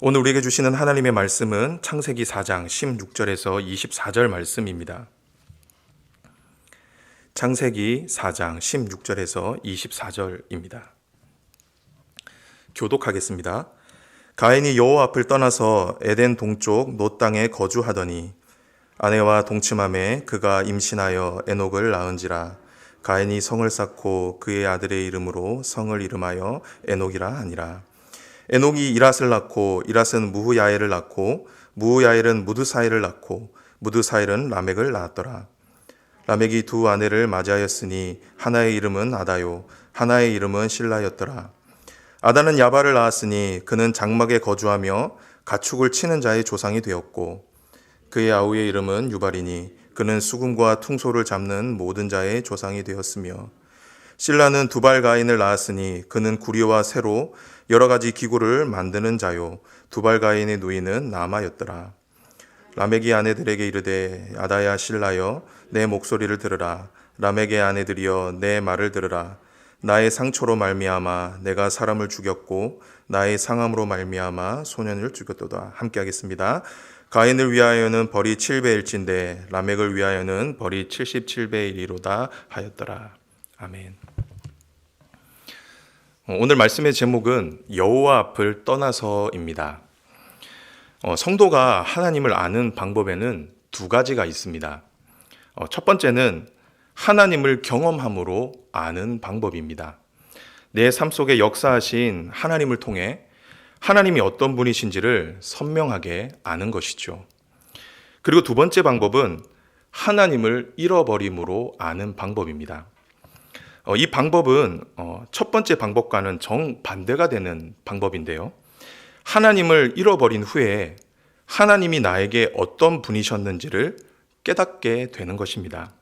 오늘 우리에게 주시는 하나님의 말씀은 창세기 4장 16절에서 24절 말씀입니다. 창세기 4장 16절에서 24절입니다. 교독하겠습니다. 가인이 여호와 앞을 떠나서 에덴 동쪽 노 땅에 거주하더니 아내와 동침함에 그가 임신하여 에녹을 낳은지라. 가인이 성을 쌓고 그의 아들의 이름으로 성을 이름하여 에녹이라 하니라. 에녹이 이랏을 낳고 이랏은 무후야엘을 낳고 무후야엘은 무드사엘을 낳고 무드사엘은 라멕을 낳았더라. 라멕이 두 아내를 맞이하였으니 하나의 이름은 아다요 하나의 이름은 실라였더라. 아다는 야발을 낳았으니 그는 장막에 거주하며 가축을 치는 자의 조상이 되었고 그의 아우의 이름은 유발이니 그는 수금과 퉁소를 잡는 모든 자의 조상이 되었으며 실라는 두발 가인을 낳았으니 그는 구리와 새로 여러 가지 기구를 만드는 자요 두발 가인의 누이는 나마였더라. 라멕이 아내들에게 이르되 아다야 실라여 내 목소리를 들으라. 라멕의 아내들이여 내 말을 들으라. 나의 상처로 말미암아 내가 사람을 죽였고 나의 상함으로 말미암아 소년을 죽였도다. 함께 하겠습니다. 가인을 위하여는 벌이 7배일진데 라멕을 위하여는 벌이 77배이리로다 하였더라. 아멘. 오늘 말씀의 제목은 여호와 앞을 떠나서입니다. 성도가 하나님을 아는 방법에는 두 가지가 있습니다. 첫 번째는 하나님을 경험함으로 아는 방법입니다. 내 삶 속에 역사하신 하나님을 통해 하나님이 어떤 분이신지를 선명하게 아는 것이죠. 그리고 두 번째 방법은 하나님을 잃어버림으로 아는 방법입니다. 이 방법은 첫 번째 방법과는 정반대가 되는 방법인데요. 하나님을 잃어버린 후에 하나님이 나에게 어떤 분이셨는지를 깨닫게 되는 것입니다.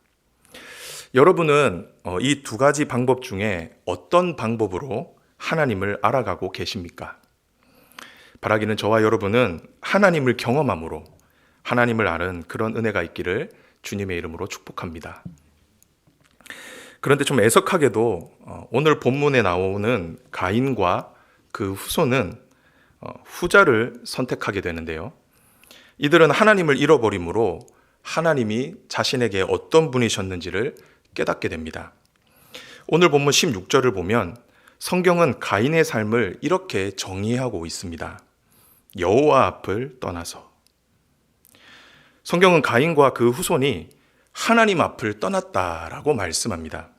여러분은 이 두 가지 방법 중에 어떤 방법으로 하나님을 알아가고 계십니까? 바라기는 저와 여러분은 하나님을 경험함으로 하나님을 아는 그런 은혜가 있기를 주님의 이름으로 축복합니다. 그런데 좀 애석하게도 오늘 본문에 나오는 가인과 그 후손은 후자를 선택하게 되는데요. 이들은 하나님을 잃어버림으로 하나님이 자신에게 어떤 분이셨는지를 깨닫게 됩니다. 오늘 본문 16절을 보면 성경은 가인의 삶을 이렇게 정의하고 있습니다. 여호와 앞을 떠나서. 성경은 가인과 그 후손이 하나님 앞을 떠났다라고 말씀합니다.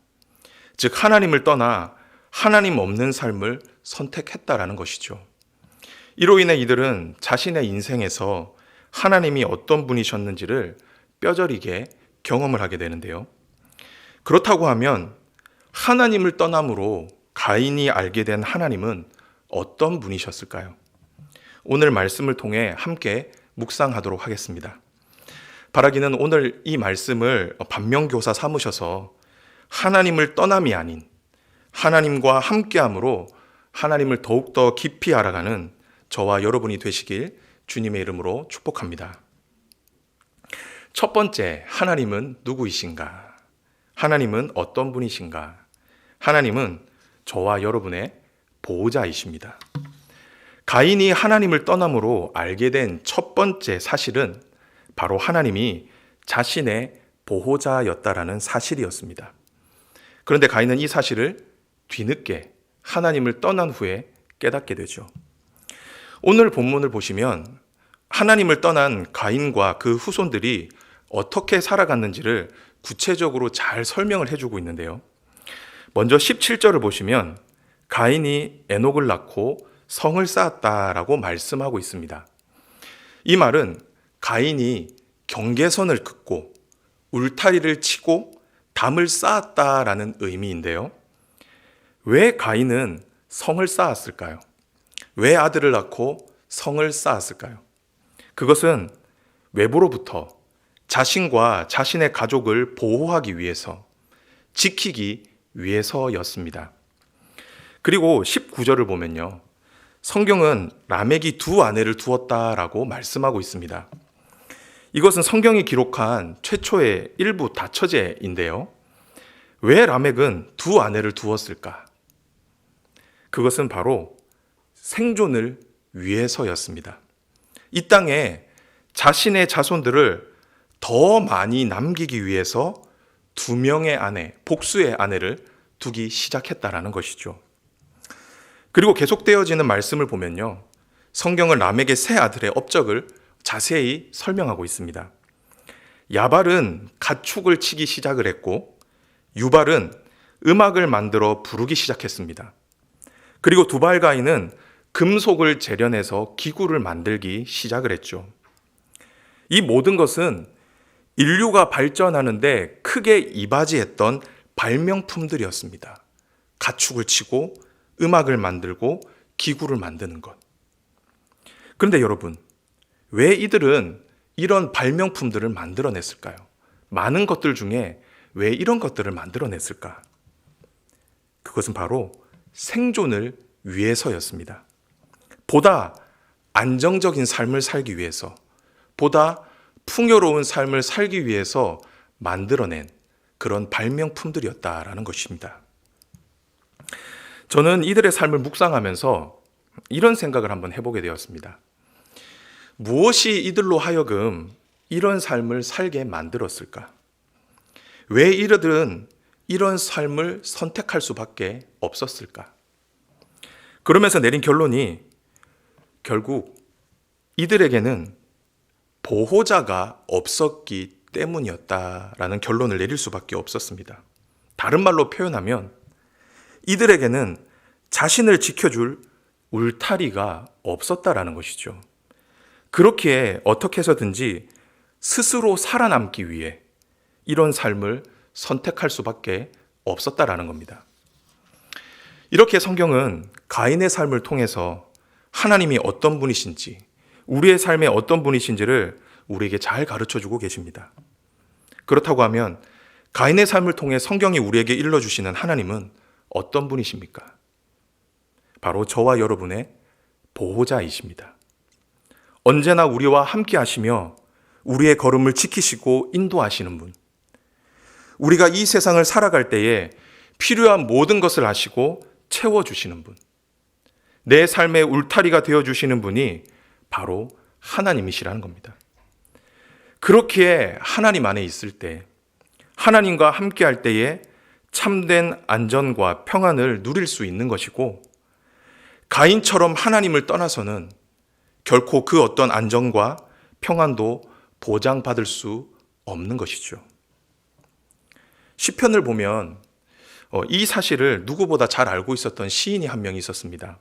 즉 하나님을 떠나 하나님 없는 삶을 선택했다라는 것이죠. 이로 인해 이들은 자신의 인생에서 하나님이 어떤 분이셨는지를 뼈저리게 경험을 하게 되는데요. 그렇다고 하면 하나님을 떠남으로 가인이 알게 된 하나님은 어떤 분이셨을까요? 오늘 말씀을 통해 함께 묵상하도록 하겠습니다. 바라기는 오늘 이 말씀을 반면교사 삼으셔서 하나님을 떠남이 아닌 하나님과 함께함으로 하나님을 더욱더 깊이 알아가는 저와 여러분이 되시길 주님의 이름으로 축복합니다. 첫 번째, 하나님은 누구이신가? 하나님은 어떤 분이신가? 하나님은 저와 여러분의 보호자이십니다. 가인이 하나님을 떠남으로 알게 된 첫 번째 사실은 바로 하나님이 자신의 보호자였다라는 사실이었습니다. 그런데 가인은 이 사실을 뒤늦게 하나님을 떠난 후에 깨닫게 되죠. 오늘 본문을 보시면 하나님을 떠난 가인과 그 후손들이 어떻게 살아갔는지를 구체적으로 잘 설명을 해주고 있는데요. 먼저 17절을 보시면 가인이 에녹을 낳고 성을 쌓았다라고 말씀하고 있습니다. 이 말은 가인이 경계선을 긋고 울타리를 치고 담을 쌓았다라는 의미인데요. 왜 가인은 성을 쌓았을까요? 왜 아들을 낳고 성을 쌓았을까요? 그것은 외부로부터 자신과 자신의 가족을 보호하기 위해서, 지키기 위해서였습니다. 그리고 19절을 보면요. 성경은 라멕이 두 아내를 두었다라고 말씀하고 있습니다. 이것은 성경이 기록한 최초의 일부 다처제인데요. 왜 라멕은 두 아내를 두었을까? 그것은 바로 생존을 위해서였습니다. 이 땅에 자신의 자손들을 더 많이 남기기 위해서 2명의 아내, 복수의 아내를 두기 시작했다라는 것이죠. 그리고 계속되어지는 말씀을 보면요, 성경은 람에게 세 아들의 업적을 자세히 설명하고 있습니다. 야발은 가축을 치기 시작을 했고, 유발은 음악을 만들어 부르기 시작했습니다. 그리고 두발가인은 금속을 재련해서 기구를 만들기 시작을 했죠. 이 모든 것은 인류가 발전하는데 크게 이바지했던 발명품들이었습니다. 가축을 치고 음악을 만들고 기구를 만드는 것. 그런데 여러분, 왜 이들은 이런 발명품들을 만들어냈을까요? 많은 것들 중에 왜 이런 것들을 만들어냈을까? 그것은 바로 생존을 위해서였습니다. 보다 안정적인 삶을 살기 위해서, 보다 풍요로운 삶을 살기 위해서 만들어낸 그런 발명품들이었다라는 것입니다. 저는 이들의 삶을 묵상하면서 이런 생각을 한번 해보게 되었습니다. 무엇이 이들로 하여금 이런 삶을 살게 만들었을까? 왜 이들은 이런 삶을 선택할 수밖에 없었을까? 그러면서 내린 결론이 결국 이들에게는 보호자가 없었기 때문이었다라는 결론을 내릴 수밖에 없었습니다. 다른 말로 표현하면 이들에게는 자신을 지켜줄 울타리가 없었다라는 것이죠. 그렇기에 어떻게 해서든지 스스로 살아남기 위해 이런 삶을 선택할 수밖에 없었다라는 겁니다. 이렇게 성경은 가인의 삶을 통해서 하나님이 어떤 분이신지, 우리의 삶에 어떤 분이신지를 우리에게 잘 가르쳐주고 계십니다. 그렇다고 하면 가인의 삶을 통해 성경이 우리에게 일러주시는 하나님은 어떤 분이십니까? 바로 저와 여러분의 보호자이십니다. 언제나 우리와 함께 하시며 우리의 걸음을 지키시고 인도하시는 분. 우리가 이 세상을 살아갈 때에 필요한 모든 것을 아시고 채워주시는 분. 내 삶의 울타리가 되어주시는 분이 바로 하나님이시라는 겁니다. 그렇기에 하나님 안에 있을 때, 하나님과 함께 할 때에 참된 안전과 평안을 누릴 수 있는 것이고, 가인처럼 하나님을 떠나서는 결코 그 어떤 안정과 평안도 보장받을 수 없는 것이죠. 시편을 보면 이 사실을 누구보다 잘 알고 있었던 시인이 한 명 있었습니다.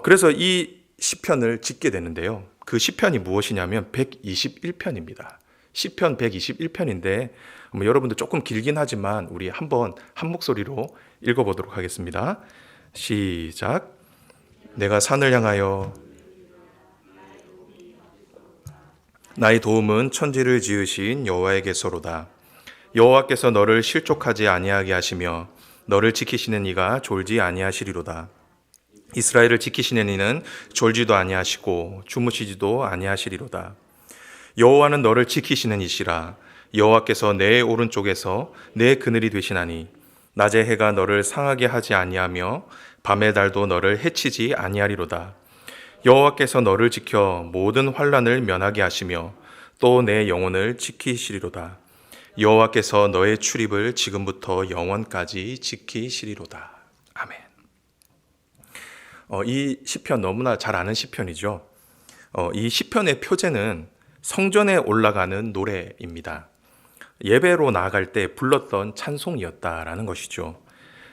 그래서 이 시편을 짓게 되는데요. 그 시편이 무엇이냐면 121편입니다. 시편 121편인데 여러분들 조금 길긴 하지만 우리 한번 한 목소리로 읽어보도록 하겠습니다. 시작. 내가 산을 향하여 나의 도움은 천지를 지으신 여호와에게서로다. 여호와께서 너를 실족하지 아니하게 하시며 너를 지키시는 이가 졸지 아니하시리로다. 이스라엘을 지키시는 이는 졸지도 아니하시고 주무시지도 아니하시리로다. 여호와는 너를 지키시는 이시라. 여호와께서 내 오른쪽에서 내 그늘이 되시나니 낮의 해가 너를 상하게 하지 아니하며 밤의 달도 너를 해치지 아니하리로다. 여호와께서 너를 지켜 모든 환난을 면하게 하시며 또 내 영혼을 지키시리로다. 여호와께서 너의 출입을 지금부터 영원까지 지키시리로다. 아멘. 이 시편 너무나 잘 아는 시편이죠. 이 시편의 표제는 성전에 올라가는 노래입니다. 예배로 나아갈 때 불렀던 찬송이었다라는 것이죠.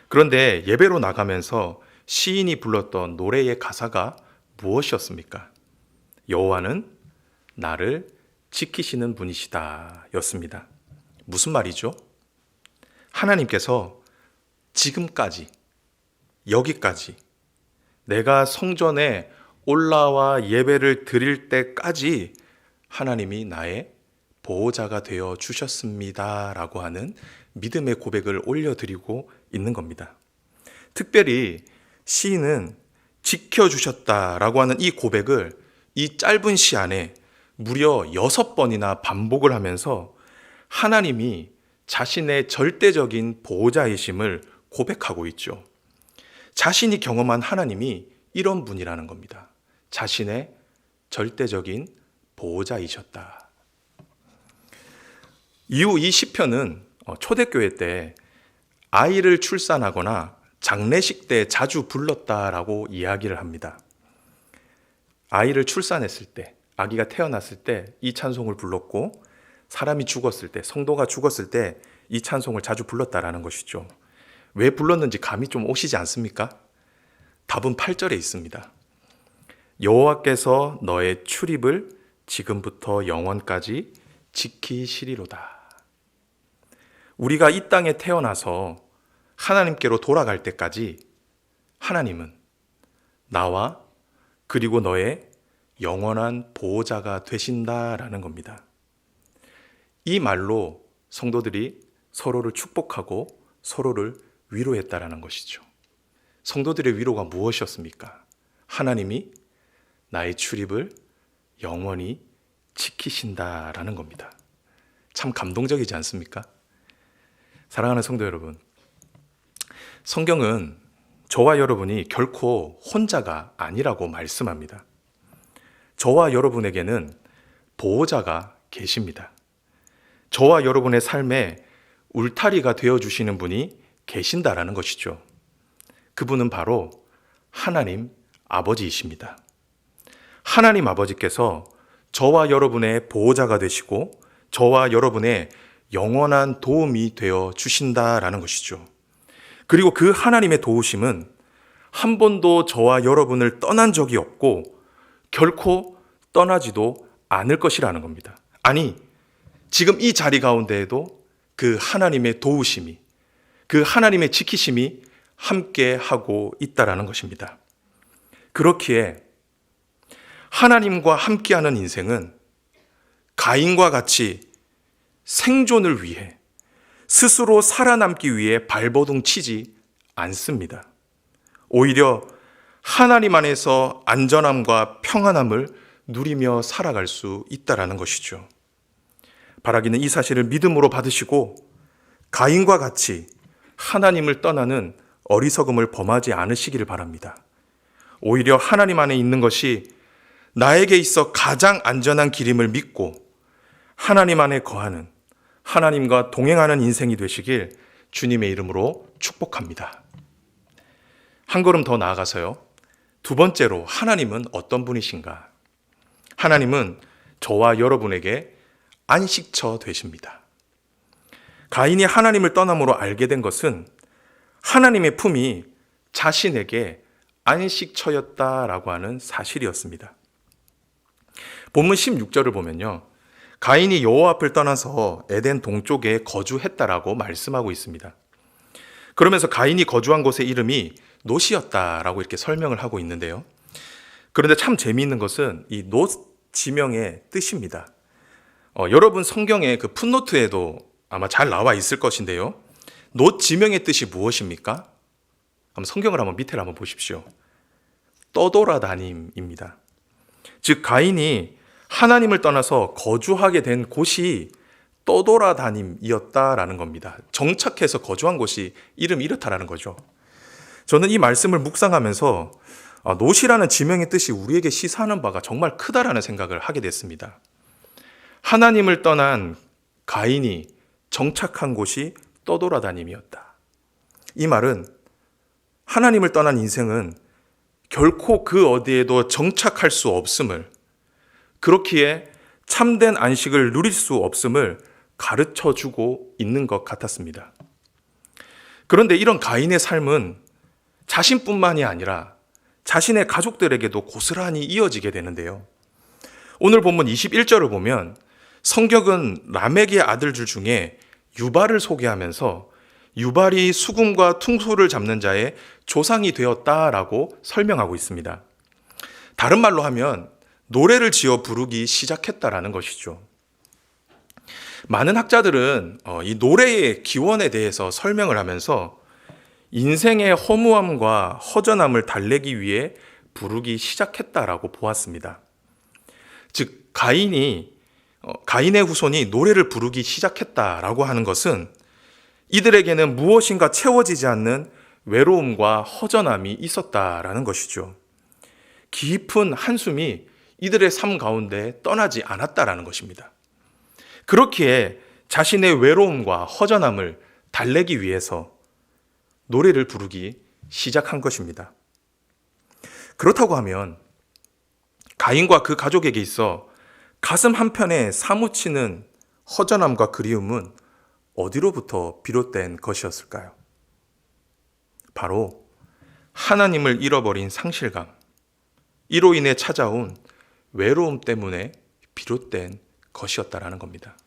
그런데 예배로 나가면서 시인이 불렀던 노래의 가사가 무엇이었습니까? 여호와는 나를 지키시는 분이시다 였습니다. 무슨 말이죠? 하나님께서 지금까지, 여기까지 내가 성전에 올라와 예배를 드릴 때까지 하나님이 나의 보호자가 되어 주셨습니다 라고 하는 믿음의 고백을 올려드리고 있는 겁니다. 특별히 시인은 지켜주셨다라고 하는 이 고백을 이 짧은 시 안에 무려 6번이나 반복을 하면서 하나님이 자신의 절대적인 보호자이심을 고백하고 있죠. 자신이 경험한 하나님이 이런 분이라는 겁니다. 자신의 절대적인 보호자이셨다. 이후 이 시편은 초대교회 때 아이를 출산하거나 장례식 때 자주 불렀다라고 이야기를 합니다. 아이를 출산했을 때, 아기가 태어났을 때 이 찬송을 불렀고, 사람이 죽었을 때, 성도가 죽었을 때 이 찬송을 자주 불렀다라는 것이죠. 왜 불렀는지 감이 좀 오시지 않습니까? 답은 8절에 있습니다. 여호와께서 너의 출입을 지금부터 영원까지 지키시리로다. 우리가 이 땅에 태어나서 하나님께로 돌아갈 때까지 하나님은 나와 그리고 너의 영원한 보호자가 되신다라는 겁니다. 이 말로 성도들이 서로를 축복하고 서로를 위로했다라는 것이죠. 성도들의 위로가 무엇이었습니까? 하나님이 나의 출입을 영원히 지키신다라는 겁니다. 참 감동적이지 않습니까? 사랑하는 성도 여러분, 성경은 저와 여러분이 결코 혼자가 아니라고 말씀합니다. 저와 여러분에게는 보호자가 계십니다. 저와 여러분의 삶에 울타리가 되어주시는 분이 계신다라는 것이죠. 그분은 바로 하나님 아버지이십니다. 하나님 아버지께서 저와 여러분의 보호자가 되시고 저와 여러분의 영원한 도움이 되어 주신다라는 것이죠. 그리고 그 하나님의 도우심은 한 번도 저와 여러분을 떠난 적이 없고 결코 떠나지도 않을 것이라는 겁니다. 아니, 지금 이 자리 가운데에도 그 하나님의 도우심이, 그 하나님의 지키심이 함께 하고 있다라는 것입니다. 그렇기에 하나님과 함께하는 인생은 가인과 같이 생존을 위해 스스로 살아남기 위해 발버둥 치지 않습니다. 오히려 하나님 안에서 안전함과 평안함을 누리며 살아갈 수 있다라는 것이죠. 바라기는 이 사실을 믿음으로 받으시고 가인과 같이 하나님을 떠나는 어리석음을 범하지 않으시기를 바랍니다. 오히려 하나님 안에 있는 것이 나에게 있어 가장 안전한 길임을 믿고 하나님 안에 거하는, 하나님과 동행하는 인생이 되시길 주님의 이름으로 축복합니다. 한 걸음 더 나아가서요. 두 번째로 하나님은 어떤 분이신가? 하나님은 저와 여러분에게 안식처 되십니다. 가인이 하나님을 떠남으로 알게 된 것은 하나님의 품이 자신에게 안식처였다라고 하는 사실이었습니다. 본문 16절을 보면요. 가인이 여호와 앞을 떠나서 에덴 동쪽에 거주했다라고 말씀하고 있습니다. 그러면서 가인이 거주한 곳의 이름이 놋이었다라고 이렇게 설명을 하고 있는데요. 그런데 참 재미있는 것은 이 놋 지명의 뜻입니다. 여러분 성경의 그 풋노트에도 아마 잘 나와 있을 것인데요. 놋 지명의 뜻이 무엇입니까? 성경을 한번 밑에 한번 보십시오. 떠돌아다님입니다. 즉 가인이 하나님을 떠나서 거주하게 된 곳이 떠돌아다님이었다라는 겁니다. 정착해서 거주한 곳이 이름이 이렇다라는 거죠. 저는 이 말씀을 묵상하면서 놋이라는 지명의 뜻이 우리에게 시사하는 바가 정말 크다라는 생각을 하게 됐습니다. 하나님을 떠난 가인이 정착한 곳이 떠돌아다님이었다. 이 말은 하나님을 떠난 인생은 결코 그 어디에도 정착할 수 없음을, 그렇기에 참된 안식을 누릴 수 없음을 가르쳐주고 있는 것 같았습니다. 그런데 이런 가인의 삶은 자신뿐만이 아니라 자신의 가족들에게도 고스란히 이어지게 되는데요. 오늘 본문 21절을 보면 성경은 라멕의 아들들 중에 유발을 소개하면서 유발이 수금과 퉁소를 잡는 자의 조상이 되었다라고 설명하고 있습니다. 다른 말로 하면 노래를 지어 부르기 시작했다라는 것이죠. 많은 학자들은 이 노래의 기원에 대해서 설명을 하면서 인생의 허무함과 허전함을 달래기 위해 부르기 시작했다라고 보았습니다. 즉 가인의 후손이 노래를 부르기 시작했다라고 하는 것은 이들에게는 무엇인가 채워지지 않는 외로움과 허전함이 있었다라는 것이죠. 깊은 한숨이 이들의 삶 가운데 떠나지 않았다라는 것입니다. 그렇기에 자신의 외로움과 허전함을 달래기 위해서 노래를 부르기 시작한 것입니다. 그렇다고 하면 가인과 그 가족에게 있어 가슴 한편에 사무치는 허전함과 그리움은 어디로부터 비롯된 것이었을까요? 바로 하나님을 잃어버린 상실감, 이로 인해 찾아온 외로움 때문에 비롯된 것이었다라는 겁니다.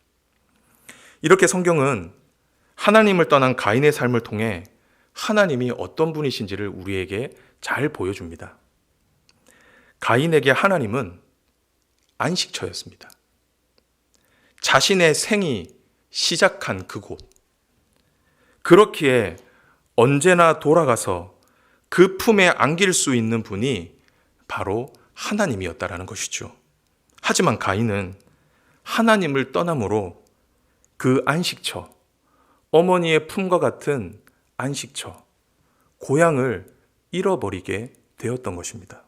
이렇게 성경은 하나님을 떠난 가인의 삶을 통해 하나님이 어떤 분이신지를 우리에게 잘 보여줍니다. 가인에게 하나님은 안식처였습니다. 자신의 생이 시작한 그곳. 그렇기에 언제나 돌아가서 그 품에 안길 수 있는 분이 바로 하나님이었다라는 것이죠. 하지만 가인은 하나님을 떠남으로 그 안식처, 어머니의 품과 같은 안식처, 고향을 잃어버리게 되었던 것입니다.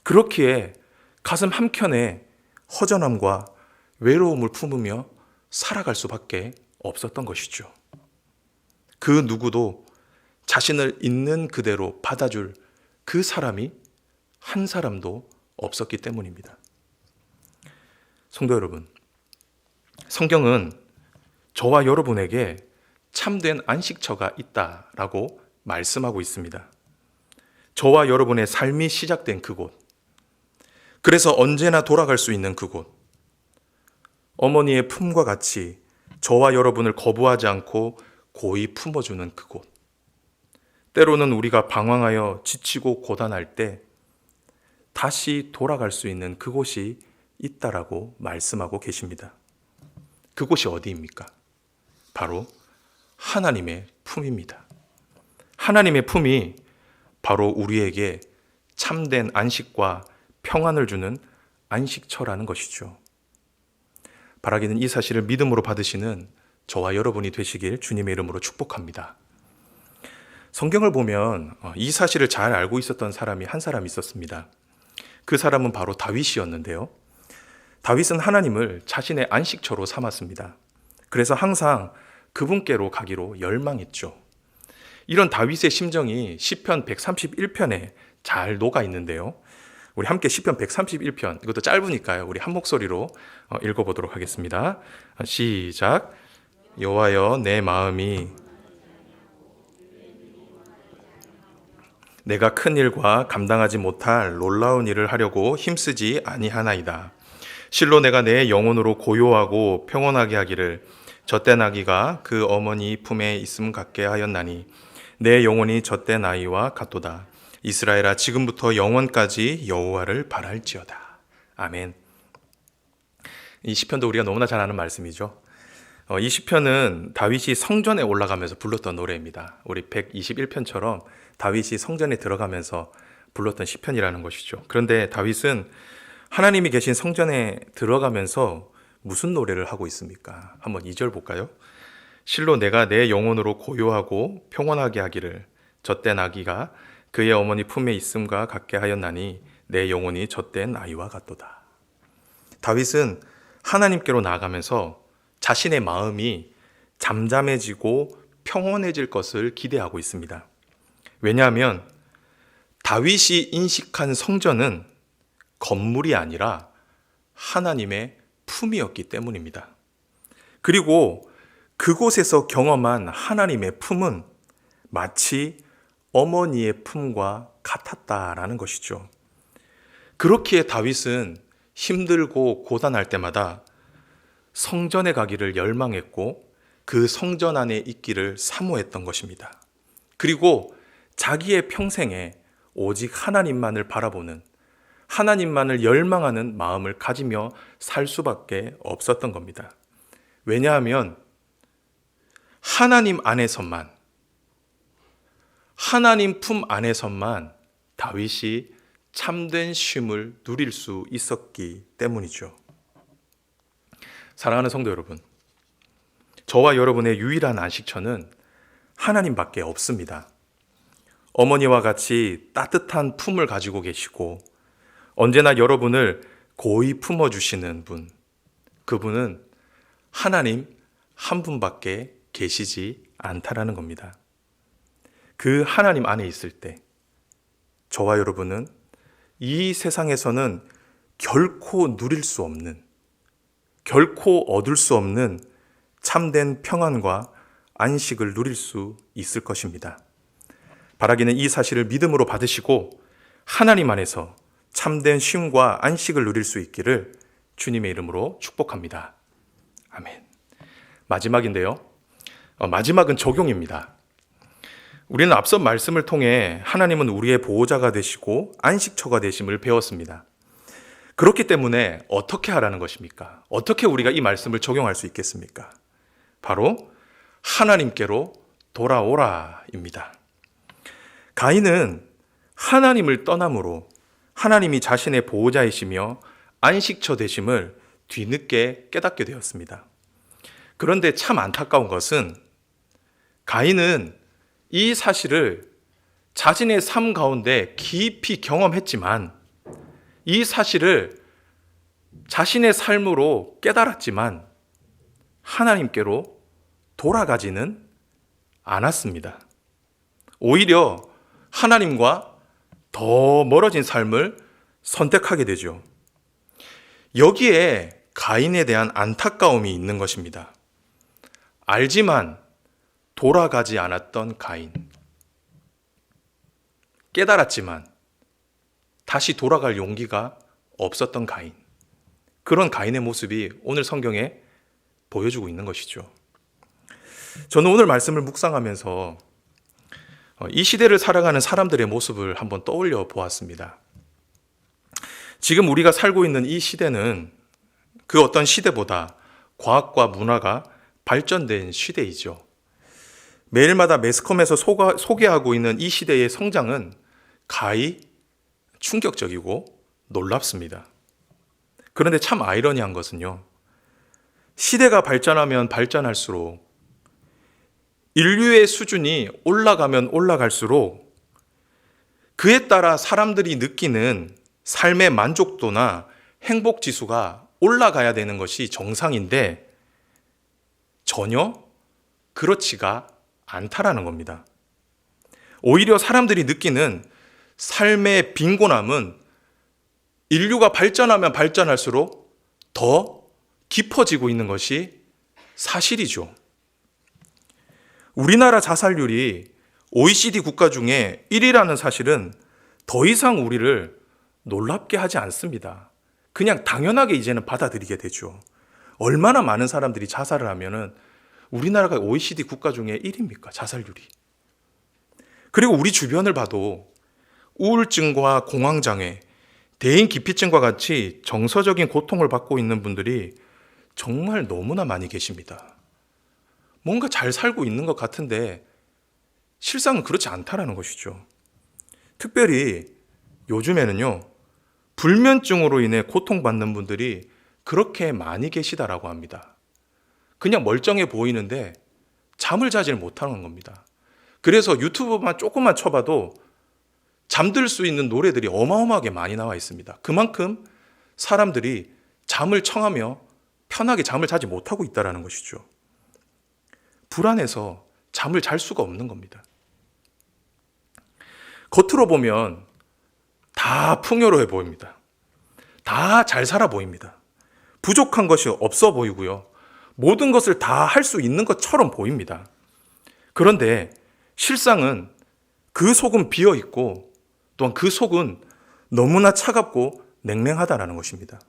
그렇기에 가슴 한켠에 허전함과 외로움을 품으며 살아갈 수밖에 없었던 것이죠. 그 누구도 자신을 있는 그대로 받아줄 그 사람이 한 사람도 없었기 때문입니다. 성도 여러분, 성경은 저와 여러분에게 참된 안식처가 있다라고 말씀하고 있습니다. 저와 여러분의 삶이 시작된 그곳, 그래서 언제나 돌아갈 수 있는 그곳, 어머니의 품과 같이 저와 여러분을 거부하지 않고 고이 품어주는 그곳, 때로는 우리가 방황하여 지치고 고단할 때 다시 돌아갈 수 있는 그곳이 있다라고 말씀하고 계십니다. 그곳이 어디입니까? 바로 하나님의 품입니다. 하나님의 품이 바로 우리에게 참된 안식과 평안을 주는 안식처라는 것이죠. 바라기는 이 사실을 믿음으로 받으시는 저와 여러분이 되시길 주님의 이름으로 축복합니다. 성경을 보면 이 사실을 잘 알고 있었던 사람이 한 사람 있었습니다. 그 사람은 바로 다윗이었는데요. 다윗은 하나님을 자신의 안식처로 삼았습니다. 그래서 항상 그분께로 가기로 열망했죠. 이런 다윗의 심정이 시편 131편에 잘 녹아 있는데요. 우리 함께 시편 131편, 이것도 짧으니까요. 우리 한 목소리로 읽어보도록 하겠습니다. 시작. 여호와여, 내 마음이 내가 큰 일과 감당하지 못할 놀라운 일을 하려고 힘쓰지 아니하나이다. 실로 내가 내 영혼으로 고요하고 평온하게 하기를 젖된 아기가 그 어머니 품에 있음 같게 하였나니 내 영혼이 젖된 아이와 같도다. 이스라엘아, 지금부터 영원까지 여호와를 바랄지어다. 아멘. 이 시편도 우리가 너무나 잘 아는 말씀이죠. 이 시편은 다윗이 성전에 올라가면서 불렀던 노래입니다. 우리 121편처럼 다윗이 성전에 들어가면서 불렀던 시편이라는 것이죠. 그런데 다윗은 하나님이 계신 성전에 들어가면서 무슨 노래를 하고 있습니까? 한번 2절 볼까요? 실로 내가 내 영혼으로 고요하고 평온하게 하기를 젖된 아기가 그의 어머니 품에 있음과 같게 하였나니 내 영혼이 젖된 아이와 같도다. 다윗은 하나님께로 나아가면서 자신의 마음이 잠잠해지고 평온해질 것을 기대하고 있습니다. 왜냐하면 다윗이 인식한 성전은 건물이 아니라 하나님의 품이었기 때문입니다. 그리고 그곳에서 경험한 하나님의 품은 마치 어머니의 품과 같았다라는 것이죠. 그렇기에 다윗은 힘들고 고단할 때마다 성전에 가기를 열망했고 그 성전 안에 있기를 사모했던 것입니다. 그리고 자기의 평생에 오직 하나님만을 바라보는, 하나님만을 열망하는 마음을 가지며 살 수밖에 없었던 겁니다. 왜냐하면 하나님 안에서만, 하나님 품 안에서만 다윗이 참된 쉼을 누릴 수 있었기 때문이죠. 사랑하는 성도 여러분, 저와 여러분의 유일한 안식처는 하나님밖에 없습니다. 어머니와 같이 따뜻한 품을 가지고 계시고 언제나 여러분을 고이 품어주시는 분, 그분은 하나님 한 분밖에 계시지 않다라는 겁니다. 그 하나님 안에 있을 때 저와 여러분은 이 세상에서는 결코 누릴 수 없는, 결코 얻을 수 없는 참된 평안과 안식을 누릴 수 있을 것입니다. 바라기는 이 사실을 믿음으로 받으시고 하나님 안에서 참된 쉼과 안식을 누릴 수 있기를 주님의 이름으로 축복합니다. 아멘. 마지막인데요. 마지막은 적용입니다. 우리는 앞선 말씀을 통해 하나님은 우리의 보호자가 되시고 안식처가 되심을 배웠습니다. 그렇기 때문에 어떻게 하라는 것입니까? 어떻게 우리가 이 말씀을 적용할 수 있겠습니까? 바로 하나님께로 돌아오라입니다. 가인은 하나님을 떠남으로 하나님이 자신의 보호자이시며 안식처 되심을 뒤늦게 깨닫게 되었습니다. 그런데 참 안타까운 것은 가인은 이 사실을 자신의 삶 가운데 깊이 경험했지만, 이 사실을 자신의 삶으로 깨달았지만 하나님께로 돌아가지는 않았습니다. 오히려 하나님과 더 멀어진 삶을 선택하게 되죠. 여기에 가인에 대한 안타까움이 있는 것입니다. 알지만 돌아가지 않았던 가인, 깨달았지만 다시 돌아갈 용기가 없었던 가인, 그런 가인의 모습이 오늘 성경에 보여주고 있는 것이죠. 저는 오늘 말씀을 묵상하면서 이 시대를 살아가는 사람들의 모습을 한번 떠올려 보았습니다. 지금 우리가 살고 있는 이 시대는 그 어떤 시대보다 과학과 문화가 발전된 시대이죠. 매일마다 매스컴에서 소개하고 있는 이 시대의 성장은 가히 충격적이고 놀랍습니다. 그런데 참 아이러니한 것은요, 시대가 발전하면 발전할수록, 인류의 수준이 올라가면 올라갈수록 그에 따라 사람들이 느끼는 삶의 만족도나 행복 지수가 올라가야 되는 것이 정상인데 전혀 그렇지가 않다라는 겁니다. 오히려 사람들이 느끼는 삶의 빈곤함은 인류가 발전하면 발전할수록 더 깊어지고 있는 것이 사실이죠. 우리나라 자살률이 OECD 국가 중에 1위라는 사실은 더 이상 우리를 놀랍게 하지 않습니다. 그냥 당연하게 이제는 받아들이게 되죠. 얼마나 많은 사람들이 자살을 하면은 우리나라가 OECD 국가 중에 1위입니까? 자살률이. 그리고 우리 주변을 봐도 우울증과 공황장애, 대인기피증과 같이 정서적인 고통을 받고 있는 분들이 정말 너무나 많이 계십니다. 뭔가 잘 살고 있는 것 같은데 실상은 그렇지 않다라는 것이죠. 특별히 요즘에는요, 불면증으로 인해 고통받는 분들이 그렇게 많이 계시다라고 합니다. 그냥 멀쩡해 보이는데 잠을 자질 못하는 겁니다. 그래서 유튜브만 조금만 쳐봐도 잠들 수 있는 노래들이 어마어마하게 많이 나와 있습니다. 그만큼 사람들이 잠을 청하며 편하게 잠을 자지 못하고 있다는 것이죠. 불안해서 잠을 잘 수가 없는 겁니다. 겉으로 보면 다 풍요로워 보입니다. 다 잘 살아 보입니다. 부족한 것이 없어 보이고요. 모든 것을 다 할 수 있는 것처럼 보입니다. 그런데 실상은 그 속은 비어 있고 또한 그 속은 너무나 차갑고 냉랭하다는 것입니다.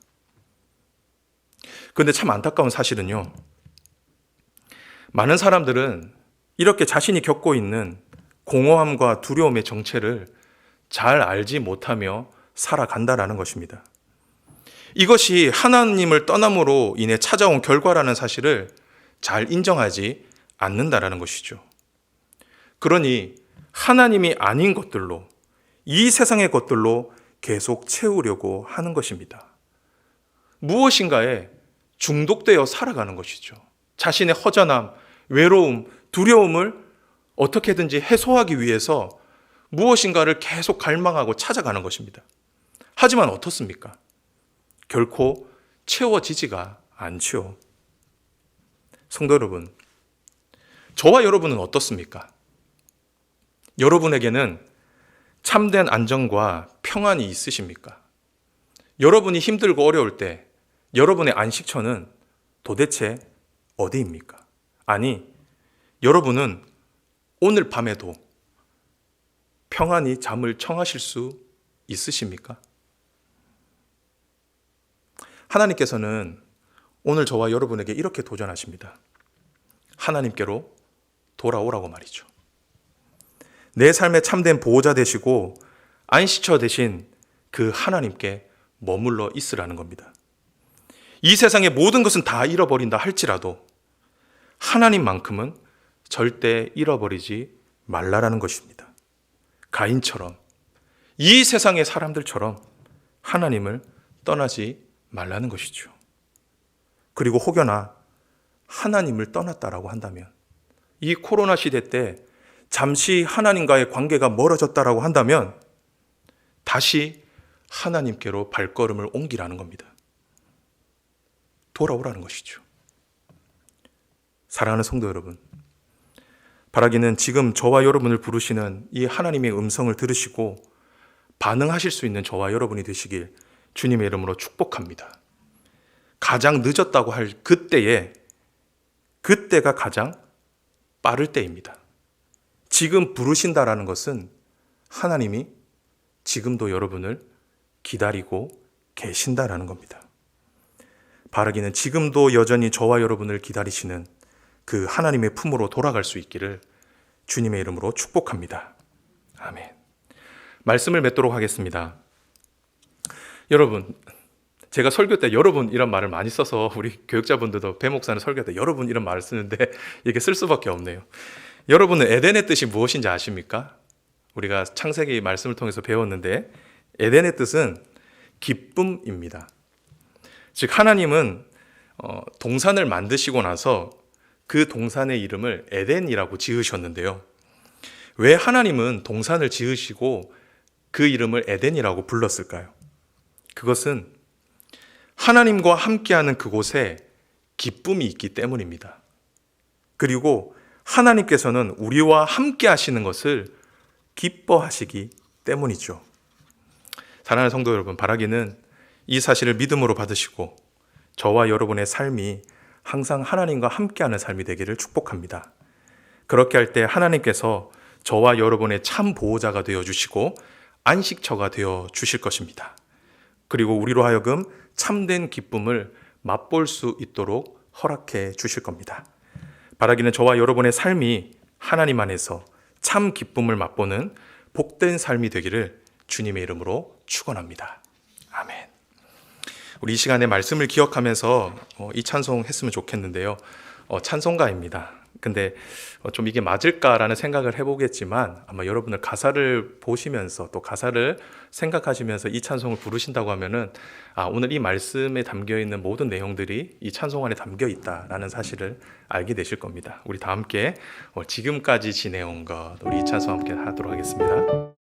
그런데 참 안타까운 사실은요, 많은 사람들은 이렇게 자신이 겪고 있는 공허함과 두려움의 정체를 잘 알지 못하며 살아간다라는 것입니다. 이것이 하나님을 떠남으로 인해 찾아온 결과라는 사실을 잘 인정하지 않는다라는 것이죠. 그러니 하나님이 아닌 것들로, 이 세상의 것들로 계속 채우려고 하는 것입니다. 무엇인가에 중독되어 살아가는 것이죠. 자신의 허전함, 외로움, 두려움을 어떻게든지 해소하기 위해서 무엇인가를 계속 갈망하고 찾아가는 것입니다. 하지만 어떻습니까? 결코 채워지지가 않죠. 성도 여러분, 저와 여러분은 어떻습니까? 여러분에게는 참된 안정과 평안이 있으십니까? 여러분이 힘들고 어려울 때 여러분의 안식처는 도대체 어디입니까? 아니, 여러분은 오늘 밤에도 평안히 잠을 청하실 수 있으십니까? 하나님께서는 오늘 저와 여러분에게 이렇게 도전하십니다. 하나님께로 돌아오라고 말이죠. 내 삶의 참된 보호자 되시고 안식처 되신 그 하나님께 머물러 있으라는 겁니다. 이 세상의 모든 것은 다 잃어버린다 할지라도 하나님만큼은 절대 잃어버리지 말라라는 것입니다. 가인처럼, 이 세상의 사람들처럼 하나님을 떠나지 말라는 것이죠. 그리고 혹여나 하나님을 떠났다라고 한다면, 이 코로나 시대 때 잠시 하나님과의 관계가 멀어졌다라고 한다면 다시 하나님께로 발걸음을 옮기라는 겁니다. 돌아오라는 것이죠. 사랑하는 성도 여러분, 바라기는 지금 저와 여러분을 부르시는 이 하나님의 음성을 들으시고 반응하실 수 있는 저와 여러분이 되시길 주님의 이름으로 축복합니다. 가장 늦었다고 할 그때가 가장 빠를 때입니다. 지금 부르신다라는 것은 하나님이 지금도 여러분을 기다리고 계신다라는 겁니다. 바라기는 지금도 여전히 저와 여러분을 기다리시는 그 하나님의 품으로 돌아갈 수 있기를 주님의 이름으로 축복합니다. 아멘. 말씀을 맺도록 하겠습니다. 여러분, 제가 설교 때 여러분 이런 말을 많이 써서 우리 교육자분들도 배 목사는 설교 때 여러분 이런 말을 쓰는데 이게 쓸 수밖에 없네요. 여러분은 에덴의 뜻이 무엇인지 아십니까? 우리가 창세기 말씀을 통해서 배웠는데 에덴의 뜻은 기쁨입니다. 즉 하나님은 동산을 만드시고 나서 그 동산의 이름을 에덴이라고 지으셨는데요. 왜 하나님은 동산을 지으시고 그 이름을 에덴이라고 불렀을까요? 그것은 하나님과 함께하는 그곳에 기쁨이 있기 때문입니다. 그리고 하나님께서는 우리와 함께 하시는 것을 기뻐하시기 때문이죠. 사랑하는 성도 여러분, 바라기는 이 사실을 믿음으로 받으시고 저와 여러분의 삶이 항상 하나님과 함께하는 삶이 되기를 축복합니다. 그렇게 할 때 하나님께서 저와 여러분의 참 보호자가 되어주시고 안식처가 되어주실 것입니다. 그리고 우리로 하여금 참된 기쁨을 맛볼 수 있도록 허락해 주실 겁니다. 바라기는 저와 여러분의 삶이 하나님 안에서 참 기쁨을 맛보는 복된 삶이 되기를 주님의 이름으로 축원합니다. 아멘. 우리 이 시간에 말씀을 기억하면서 이 찬송 했으면 좋겠는데요. 찬송가입니다. 근데 좀 이게 맞을까라는 생각을 해보겠지만 아마 여러분들 가사를 보시면서 또 가사를 생각하시면서 이 찬송을 부르신다고 하면은 오늘 이 말씀에 담겨있는 모든 내용들이 이 찬송 안에 담겨 있다라는 사실을 알게 되실 겁니다. 우리 다 함께 지금까지 지내온 것, 우리 이 찬송 함께 하도록 하겠습니다.